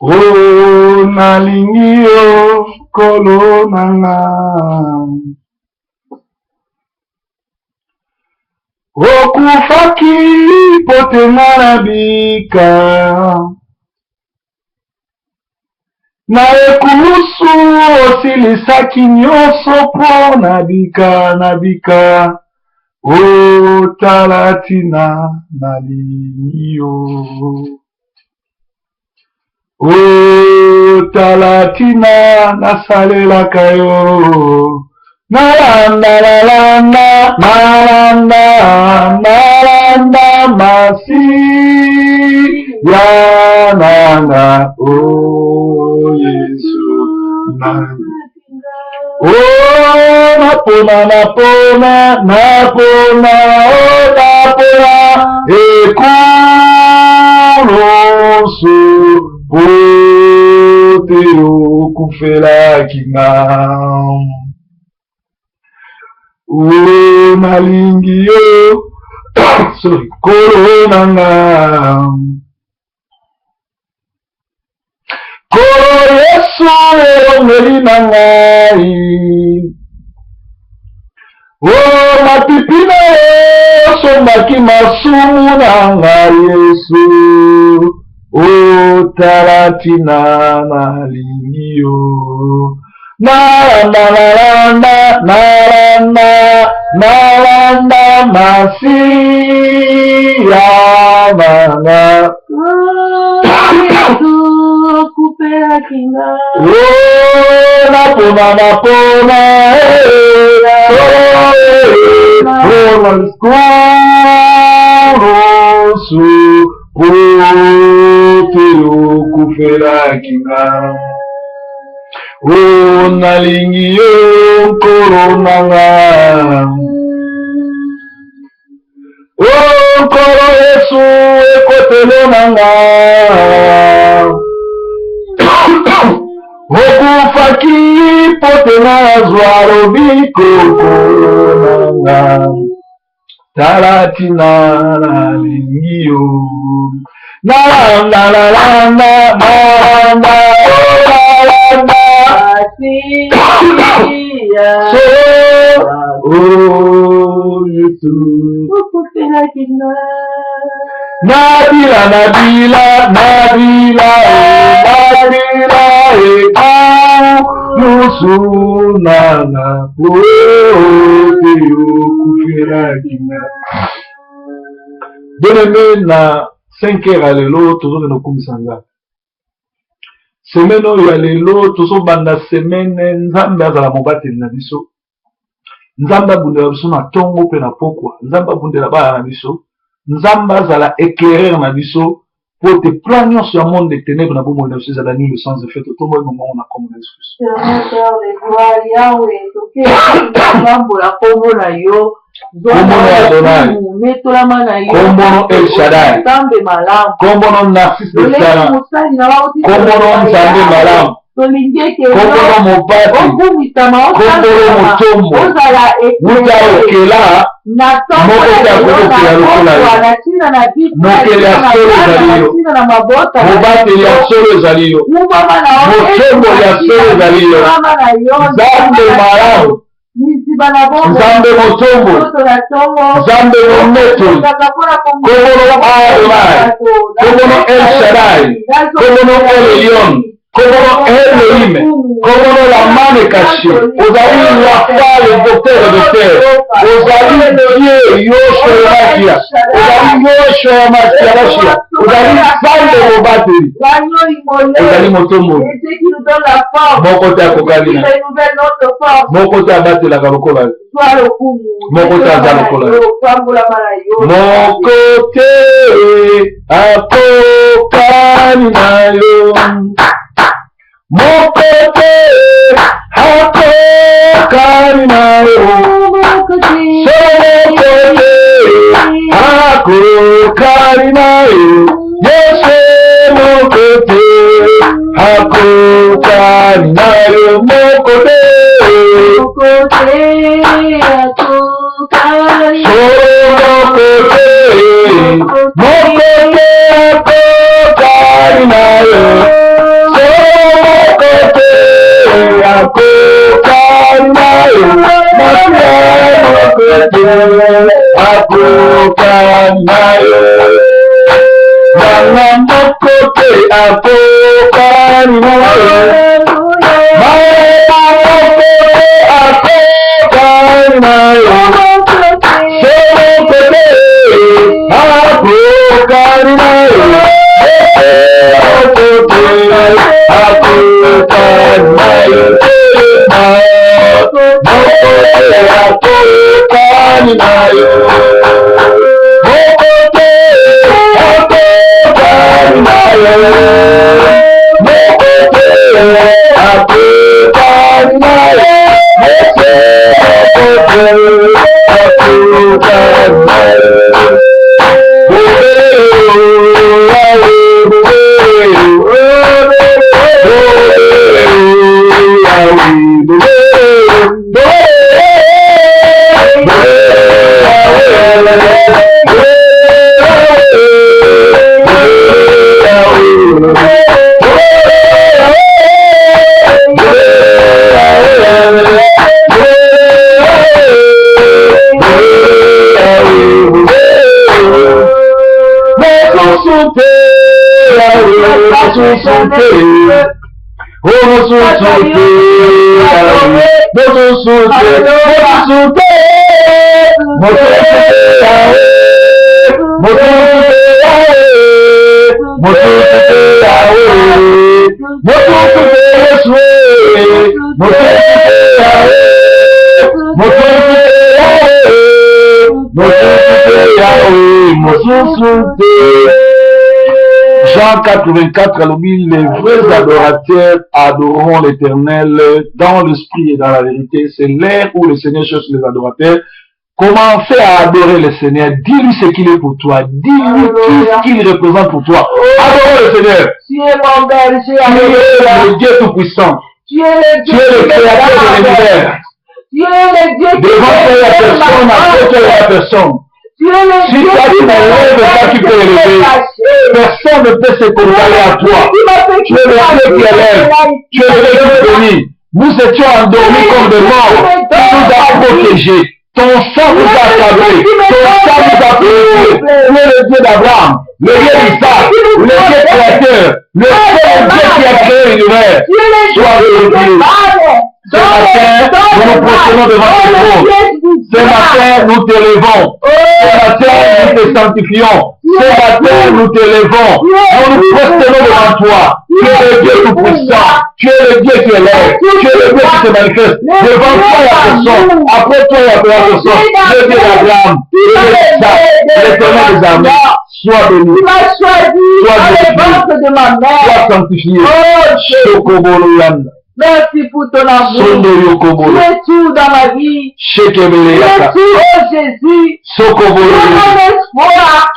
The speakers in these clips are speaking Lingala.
Oh, nalingi yo kolo nanga. Okufaki potenga na bika. Na ekulusu osilisaki nyonso po na bika. O talatina nalingi yo. O talatina nasalelaka yo. Nalanda masi ya nanga. O Yesu napona ekulosu pote okufela kinga. Nalingi yo kolo nanga. Kolo Yesu elongeli na ngai. Mapipi na yo sombaki masumu na ngai Yesu. Talatina nalingi yo. Nalanda masi ya nanga. Napona kurosu pote okufela kinga. Nalingi yo kolo nanga. Kolo Yesu ekotelo nanga. Okufaki potenga zwaro bikoko nanga. Talatina nalingi yo. Nalanda Yesu Nabila Nusunana Bien-aimé na 5 heures à l'élo, toujours de nos kumisanga. Semaine oyo ya lelo tozobanda semaine nzambe azala mobateli na biso. Nzambe abundela biso na tongo mpe na pokwa. Nzambe abundela bana na biso. Nzambe azala éclaireur na biso pour te plan nyonso ya monde de ténèbres na bomoi na biso ezala nini le sens de fait otomboyi mongongo na kombo na Yesu Kristo. Kombono Adonai, kombono El Shaddai, kombono Narcisse de Sara, kombono Nzambe Malamu, kombono Mobati, kombono Motombo, Muta Okela, Mokote Akokokela lokola yo, Mokele ya solo ezali yo, Mobateli ya solo ezali yo, Motombo ya solo ezali yo, Nzambe Malamu, Nzambe Motombo, Nzambe Mometo, Kombono Adonai, Kombono El Shaddai, Kombono Elion, Kombono Elohim, Kombono la mane caché, Ozali Rafa le docteur de terre, Ozali Dieu Yoshua Magia, Ozali Yoshua Magia, Ozali Sande Mobateli, Ozali Motombo, Mokote Akokalina, Mokote Abatelaka lokola yo, Mokote aza lokola yo, Mokote Akokalina yo, Mokote Akokalina yo, Somokote Akokalina yo, Yesu Mokote Akokalina yo, Mokote Mokote Akokalina yo, akokani na yo. Akokani na yo. Akokani na yo. Jean 84, les vrais adorateurs adoreront l'Éternel dans l'esprit et dans la vérité. C'est l'ère où le Seigneur cherche les adorateurs. Comment faire à adorer le Seigneur? Dis-lui ce qu'il est pour toi. Dis-lui ce qu'il représente pour toi. Adore le Seigneur. Tu es mon berger. Tu es le Dieu Tout-Puissant. Tu es le Créateur de l'univers. Tu es le Dieu qui devant toi, la personne, après toi, la personne. Tu es le Si Dieu toi tu m'enlèves, toi qui peux élever. Personne ne peut se comparer à toi. Tu es le Dieu qui élève. Tu es le Dieu qui bénit. Nous étions endormis comme des morts. Tu nous as protégés. Ton sang nous a sauvés. Ton sang nous a purifiés. Tu es le Dieu d'Abraham, le Dieu d'Isaac, le Dieu créateur, le seul Dieu qui a créé l'univers. Sois glorifié. Ce matin, nous nous prosternons devant ce trône. Ce matin, nous te levons. Ce matin, nous te sanctifions. Ce matin, nous te levons. Nous nous prosternons devant toi. Tu es le Dieu Tout-Puissant. Tu es le Dieu qui élève. Tu es le Dieu qui se manifeste. Devant toi, il y a personne. Après toi, il y a personne. Le Dieu d'Abraham, le Dieu d'Isaac, l'Éternel des armées. Sois béni. Tu m'as choisi dans le ventre de ma mère. Sois sanctifié. Merci pour ton amour. Tu es tout dans ma vie. Tu es tout, oh Jésus. Tu es mon espoir.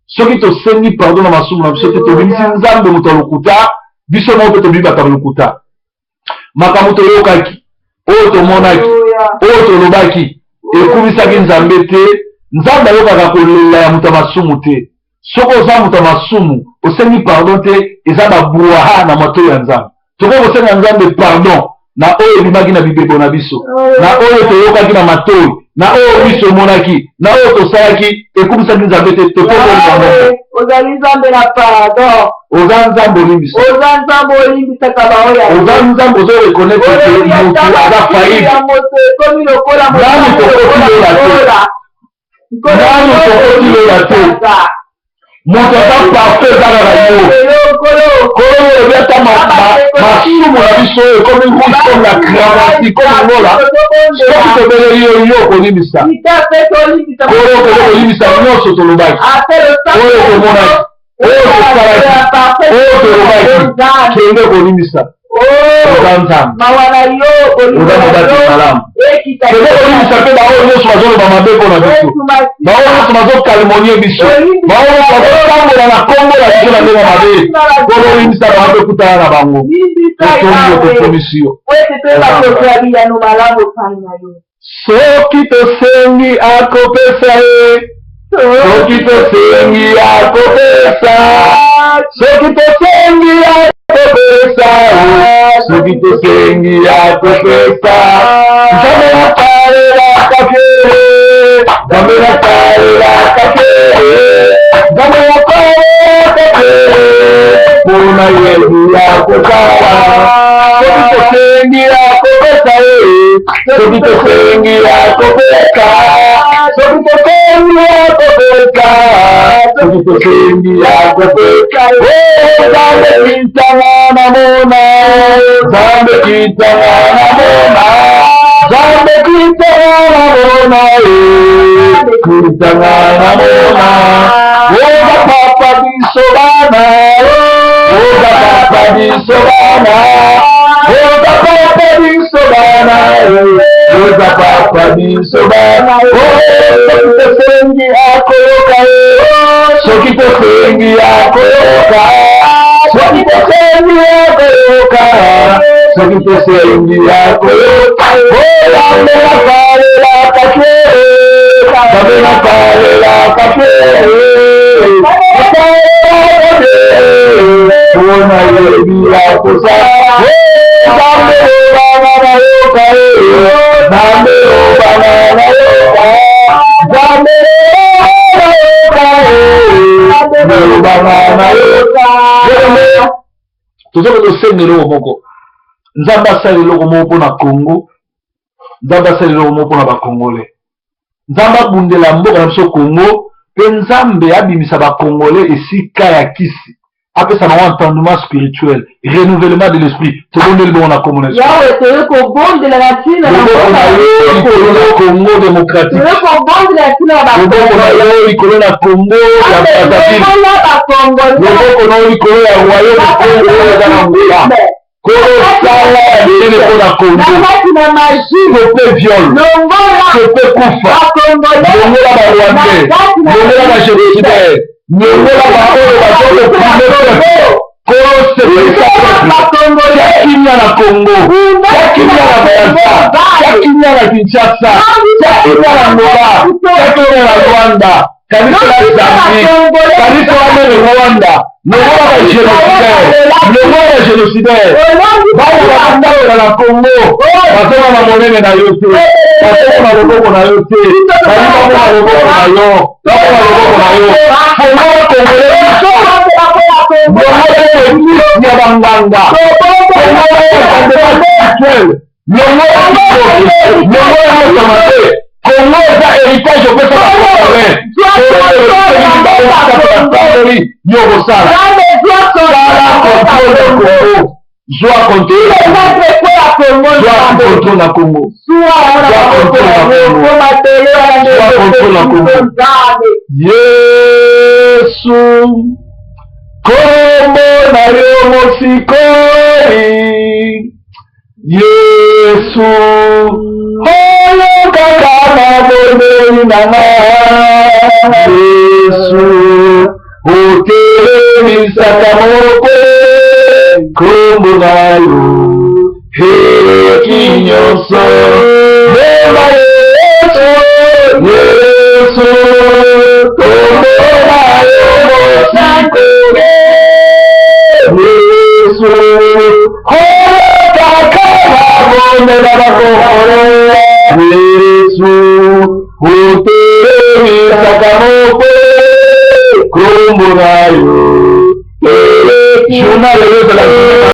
soki tosengi pardon na masumu na biso te tobimisi nzambe moto alokuta biso moko tobi bato alokuta makambo toyokaki oyo tomonaki oyo tolobaki ekumisaki nzambe te. Nzambe ayokaka kolela ya moto ya masumu te. Soki oza moto ya masumu osengi pardon te, eza babruaha na matoi ya nzambe. Tokoki kosenga nzambe pardon na oyo ebimaki na bibebo na biso, na oyo toyokaki na matoi, na oyo biso omonaki, na oyo tosalaki ekumisaki nzambe te. Ozali nzambe na pardon. Oza nzambe olimbisa. Oza nzambe olimbisaka baoya. Oza nzambe ozorekonnaître que moto aza faillible. Nani tokoti lola te. Moto aza parfait ezaka na yo. Kolo obi ata masumu na biso ekomi biso na kramati komi ngola soki tobeleli yo kolimisa oyo kolimisa nyonso tolobaki oyo tomonaki oyo tosalaki oyo tolobaki kende kolimisa oza nzambe oza mobati malamu kende kolimisa mpe baoyo nyonso bazoloba mabe mpona biso baoyo nyonso bazokalmonie biso baoyo nyonso bazotambola na kombo na biso na ndenge mabe tololimisa bango mpe kutana na bango totomi yo tokomisi yo soki tosengi akopesa ye soki tosengi akopesa soki tosengi akopesa soki tosengi akopesa nzambe nasalelaka fere nzambe nasalelaka fere nzambe nasalelaka fere mpona yesu yakosala soki tosengi akopesa ye soki tosengi akopesa soki tosengi akopesa soki tosengi akopesa nzambe kitanga namona nzambe kitanga namona nzambe kitanga namona kitanga namona oza papa biso bana oza papa biso bana oza papa biso bana oza papa biso bana soki tosengi akoloka soki tosengi akoloka soki tosengi akoloka soki tosengi akoloka nzambe nasalelaka fere nzambe nasalelaka fere mpona yebi yakosala nzambe obana nayoka nzambe obana nayoka nzambe obana nayoka tozoka tosenga eloko moko nzambe asala eloko moko mpona Congo nzambe asala eloko moko mpona bakongole nzambe abundela mboka na biso Congo mpe nzambe abimisa bakongole esika ya kisi apesa bango entendement spirituel renouvellement de l'esprit tobondeli bongo na kombo na Congo démocratique loboko na yo likolo na Congo ya Brazzaville loboko na yo likolo ya royaume Congo oyo eza na ngola kolosala ndenge mpona Congo kope viol kope kufa longola barwandais longola bagénocidaire longola baoyo bazoloprime peuple kolosepelisa peuple yakinya na Congo yakinya na Braza yakinya na Kinshasa yakinya na Angola yakinya na Rwanda kanisa la Zambie kanisa la Rwanda longola bagénocidaire bana bakandala na Congo bazoma na monene na yo te bazoma na loboko na yo te bazoma na loboko na yo bazoma na loboko na yo fongola kongole longola ya banganga longola ya spirituel longola motamate Congo eza héritage opesa bakongole yo kosala Joie contre la Congo. Yesu kombo na yo mosikoli Yesu oyo kaka na boneli nanga Yesu otelemisaka moko kombo na yo heki nyonso mema Yesu Yesu kombo na yo mosikoli Yesu